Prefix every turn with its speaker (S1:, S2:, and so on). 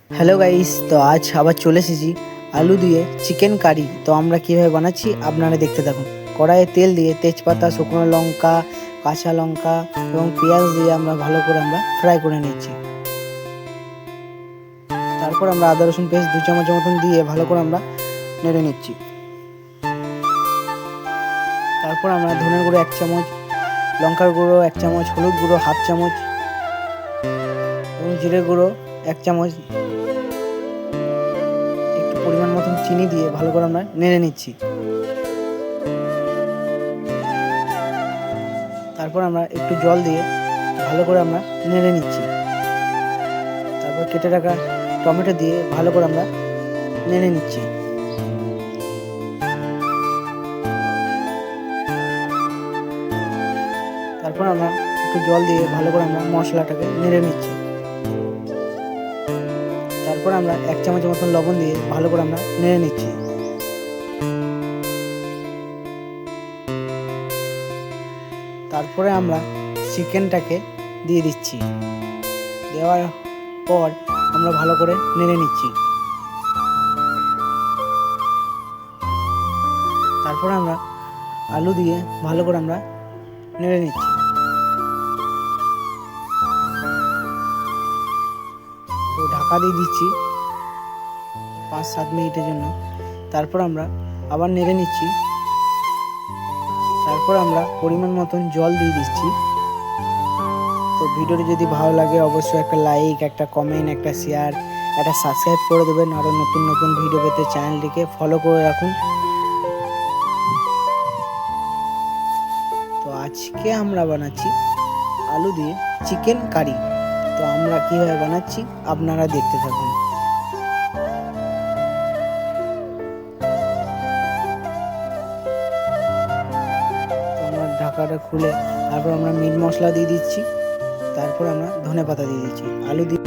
S1: Hello guys, তো আজ আবার চলে এসেছি আলু দিয়ে চিকেন কারি। তো আমরা কীভাবে বানাচ্ছি আপনারা দেখতে থাকুন। কড়াইয়ে তেল দিয়ে তেজপাতা, শুকনো লঙ্কা, কাঁচা লঙ্কা এবং পেঁয়াজ দিয়ে আমরা ভালো করে ফ্রাই করে নিচ্ছি। তারপর আমরা আদা রসুন পেস্ট 2 চামচের মতন দিয়ে ভালো করে আমরা নেড়ে নিচ্ছি। তারপর আমরা ধনের গুঁড়ো 1 চামচ, লঙ্কার গুঁড়ো 1 চামচ, হলুদ গুঁড়ো 1/2 চামচ এবং জিরে গুঁড়ো 1 চামচ, পরিমাণ মতন চিনি দিয়ে ভালো করে আমরা নেড়ে নিচ্ছি। তারপর আমরা একটু জল দিয়ে ভালো করে আমরা নেড়ে নিচ্ছি। তারপর কেটে রাখা টমেটো দিয়ে ভালো করে আমরা নেড়ে নিচ্ছি। তারপর আমরা একটু জল দিয়ে ভালো করে আমরা মশলাটাকে নেড়ে নিচ্ছি। তারপর আমরা 1 চামচের মতন লবণ দিয়ে ভালো করে আমরা নেড়ে নিচ্ছি। তারপরে আমরা চিকেনটাকে দিয়ে দিচ্ছি। দেওয়ার পর আমরা ভালো করে নেড়ে নিচ্ছি। তারপর আমরা আলু দিয়ে ভালো করে আমরা নেড়ে নিচ্ছি। তো ঢাকা দিয়ে দিচ্ছি 5-7 মিনিটের জন্য। তারপর আমরা আবার নেড়ে নিচ্ছি। তারপর আমরা পরিমাণ মতন জল দিয়ে দিচ্ছি। তো ভিডিওটি যদি ভালো লাগে অবশ্যই একটা লাইক, একটা কমেন্ট, একটা শেয়ার, একটা সাবস্ক্রাইব করে দেবেন। আরও নতুন নতুন ভিডিও পেতে চ্যানেলটিকে ফলো করে রাখুন। তো আজকে আমরা বানাচ্ছি আলু দিয়ে চিকেন কারি। তো আমরা কীভাবে বানাচ্ছি আপনারা দেখতে থাকুন। ঢাকাটা খুলে তারপর আমরা মিট মশলা দিয়ে দিচ্ছি। তারপর আমরা ধনেপাতা দিয়ে দিচ্ছি। আলু দিয়ে